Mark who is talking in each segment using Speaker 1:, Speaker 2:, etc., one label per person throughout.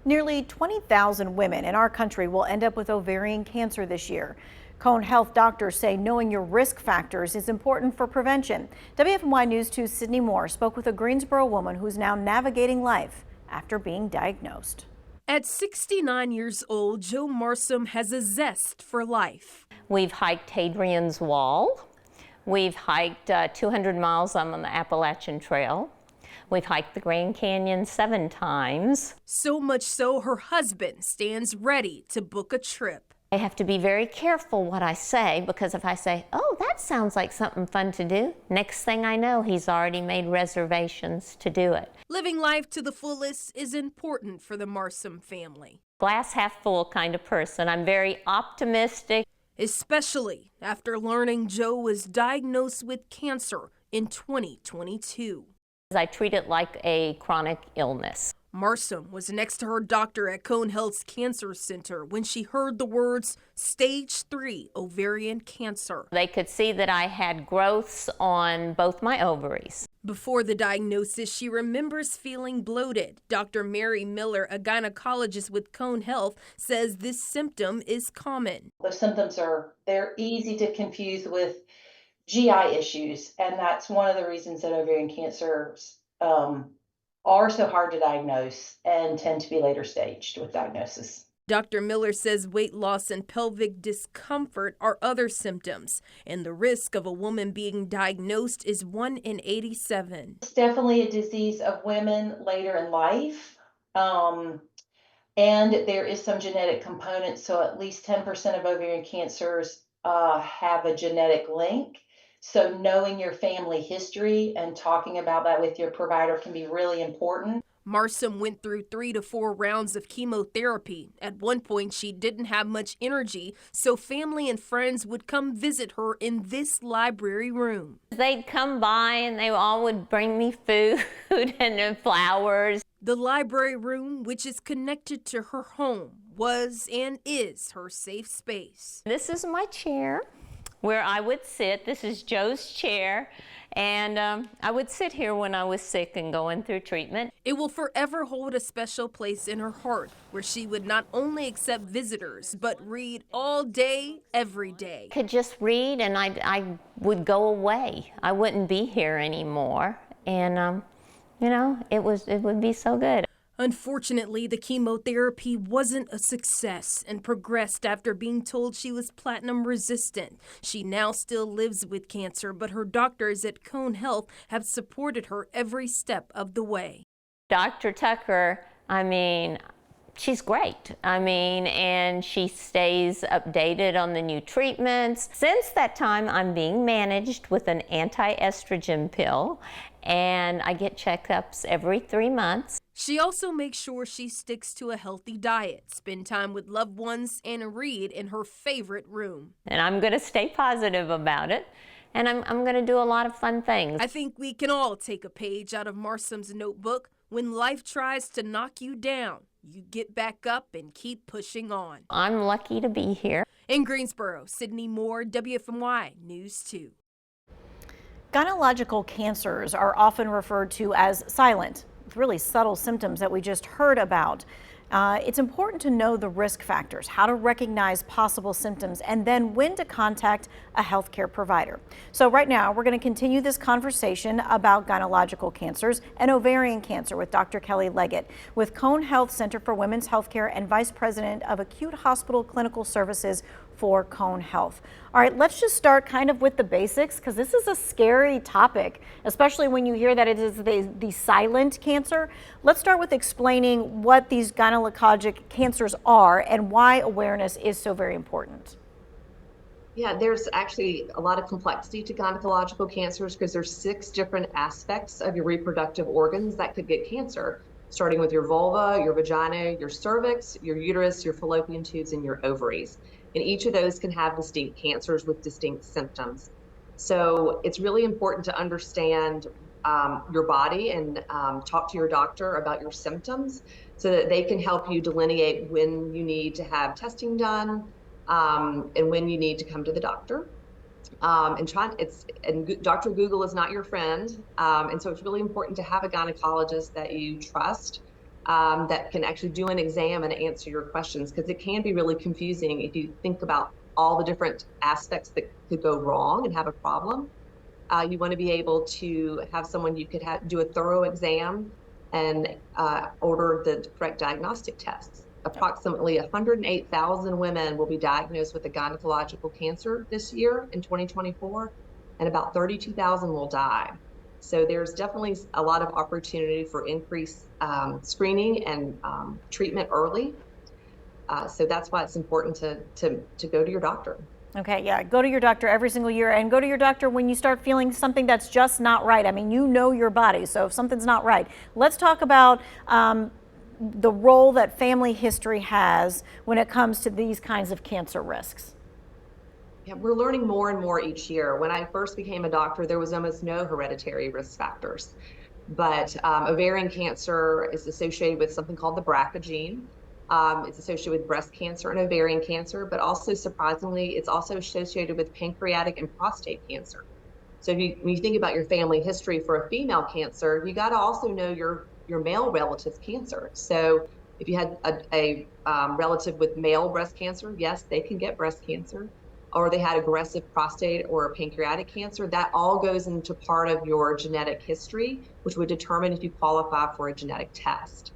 Speaker 1: Nearly 20,000 women in our country will end up with ovarian cancer this year. Cone Health doctors say knowing your risk factors is important for prevention. WFMY News 2's Sydney Moore spoke with a Greensboro woman who's now navigating life after being diagnosed.
Speaker 2: At 69 years old, Jo Marsom has a zest for life.
Speaker 3: We've hiked Hadrian's Wall. We've hiked 200 miles on the Appalachian Trail. We've hiked the Grand Canyon 7 times.
Speaker 2: So much so, her husband stands ready to book a trip.
Speaker 3: I have to be very careful what I say, because if I say, oh, that sounds like something fun to do, next thing I know, he's already made reservations to do it.
Speaker 2: Living life to the fullest is important for the Marsom family.
Speaker 3: Glass half full kind of person. I'm very optimistic.
Speaker 2: Especially after learning Jo was diagnosed with cancer in 2022.
Speaker 3: I treat it like a chronic illness.
Speaker 2: Marsom was next to her doctor at Cone Health's Cancer Center when she heard the words stage 3 ovarian cancer.
Speaker 3: They could see that I had growths on both my ovaries.
Speaker 2: Before the diagnosis, she remembers feeling bloated. Dr. Mary Miller, a gynecologist with Cone Health, says this symptom is common.
Speaker 4: The symptoms they're easy to confuse with GI issues, and that's one of the reasons that ovarian cancers are so hard to diagnose and tend to be later staged with diagnosis.
Speaker 2: Dr. Miller says weight loss and pelvic discomfort are other symptoms, and the risk of a woman being diagnosed is 1 in 87.
Speaker 4: It's definitely a disease of women later in life, and there is some genetic component, so at least 10% of ovarian cancers have a genetic link. So knowing your family history and talking about that with your provider can be really important.
Speaker 2: Marsom went through 3 to 4 rounds of chemotherapy. At one point, she didn't have much energy, so family and friends would come visit her in this library room.
Speaker 3: They'd come by and they all would bring me food and flowers.
Speaker 2: The library room, which is connected to her home, was and is her safe space.
Speaker 3: This is my chair where I would sit. This is Jo's chair, and I would sit here when I was sick and going through treatment.
Speaker 2: It will forever hold a special place in her heart, where she would not only accept visitors, but read all day, every day.
Speaker 3: I could just read and I would go away. I wouldn't be here anymore, and you know, it would be so good.
Speaker 2: Unfortunately, the chemotherapy wasn't a success and progressed after being told she was platinum resistant. She now still lives with cancer, but her doctors at Cone Health have supported her every step of the way.
Speaker 3: Dr. Tucker, I mean, she's great. I mean, and she stays updated on the new treatments. Since that time, I'm being managed with an anti-estrogen pill, and I get checkups every 3 months.
Speaker 2: She also makes sure she sticks to a healthy diet, spend time with loved ones, and read in her favorite room.
Speaker 3: And I'm going to stay positive about it, and I'm going to do a lot of fun things.
Speaker 2: I think we can all take a page out of Marsom's notebook. When life tries to knock you down, you get back up and keep pushing on.
Speaker 3: I'm lucky to be here.
Speaker 2: In Greensboro, Sydney Moore, WFMY News 2.
Speaker 1: Gynecological cancers are often referred to as silent, with really subtle symptoms that we just heard about. It's important to know the risk factors, how to recognize possible symptoms, and then when to contact a healthcare provider. So right now, we're going to continue this conversation about gynecological cancers and ovarian cancer with Dr. Kelly Leggett with Cone Health Center for Women's Healthcare and Vice President of Acute Hospital Clinical Services for Cone Health. All right, let's just start kind of with the basics, because this is a scary topic, especially when you hear that it is the silent cancer. Let's start with explaining what these gynecologic cancers are and why awareness is so very important.
Speaker 5: Yeah, there's actually a lot of complexity to gynecological cancers because there's 6 different aspects of your reproductive organs that could get cancer, starting with your vulva, your vagina, your cervix, your uterus, your fallopian tubes, and your ovaries. And each of those can have distinct cancers with distinct symptoms. So it's really important to understand your body and talk to your doctor about your symptoms so that they can help you delineate when you need to have testing done and when you need to come to the doctor. And Dr. Google is not your friend. And so it's really important to have a gynecologist that you trust that can actually do an exam and answer your questions, because it can be really confusing if you think about all the different aspects that could go wrong and have a problem. You want to be able to have someone you could do a thorough exam and order the correct diagnostic tests. Approximately 108,000 women will be diagnosed with a gynecological cancer this year in 2024, and about 32,000 will die. So there's definitely a lot of opportunity for increased screening and treatment early. So that's why it's important to go to your doctor.
Speaker 1: Okay, yeah, go to your doctor every single year, and go to your doctor when you start feeling something that's just not right. I mean, you know your body, so if something's not right. Let's talk about the role that family history has when it comes to these kinds of cancer risks.
Speaker 5: Yeah, we're learning more and more each year. When I first became a doctor, there was almost no hereditary risk factors. But ovarian cancer is associated with something called the BRCA gene. It's associated with breast cancer and ovarian cancer, but also surprisingly, it's also associated with pancreatic and prostate cancer. So when you think about your family history for a female cancer, you got to also know your male relative's cancer. So if you had a relative with male breast cancer, yes, they can get breast cancer. Or they had aggressive prostate or pancreatic cancer, that all goes into part of your genetic history, which would determine if you qualify for a genetic test.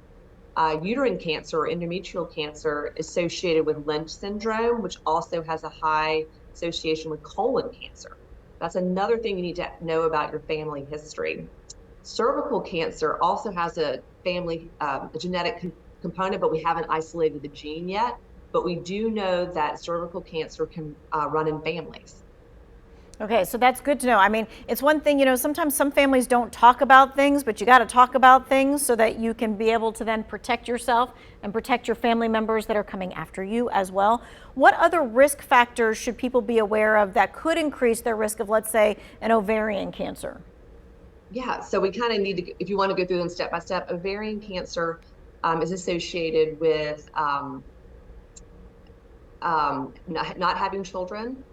Speaker 5: Uterine cancer or endometrial cancer associated with Lynch syndrome, which also has a high association with colon cancer. That's another thing you need to know about your family history. Cervical cancer also has a family a genetic component, but we haven't isolated the gene yet. But we do know that cervical cancer can run in families.
Speaker 1: Okay, so that's good to know. I mean, it's one thing, sometimes some families don't talk about things, but you got to talk about things so that you can be able to then protect yourself and protect your family members that are coming after you as well. What other risk factors should people be aware of that could increase their risk of, let's say, an ovarian cancer?
Speaker 5: Yeah, so we kind of need to, if you want to go through them step by step, ovarian cancer is associated with not having children,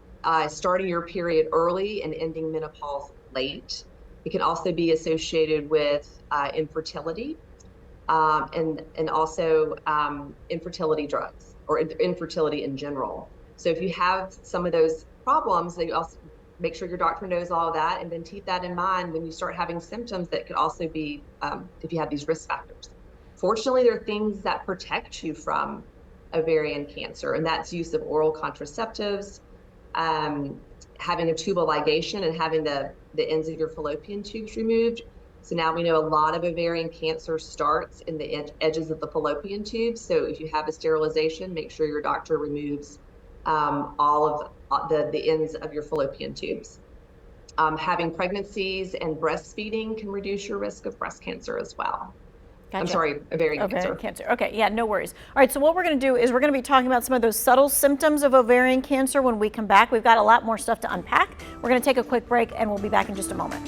Speaker 5: starting your period early and ending menopause late. It can also be associated with infertility and also infertility drugs or infertility in general. So if you have some of those problems, then you also make sure your doctor knows all of that, and then keep that in mind when you start having symptoms that could also be if you have these risk factors. Fortunately, there are things that protect you from ovarian cancer, and that's use of oral contraceptives, having a tubal ligation and having the ends of your fallopian tubes removed. So now we know a lot of ovarian cancer starts in the edges of the fallopian tubes. So if you have a sterilization, make sure your doctor removes all of the ends of your fallopian tubes. Having pregnancies and breastfeeding can reduce your risk of breast cancer as well.
Speaker 1: Gotcha.
Speaker 5: I'm sorry, ovarian
Speaker 1: cancer. Okay, yeah, no worries. All right, so what we're going to do is we're going to be talking about some of those subtle symptoms of ovarian cancer when we come back. We've got a lot more stuff to unpack. We're going to take a quick break, and we'll be back in just a moment.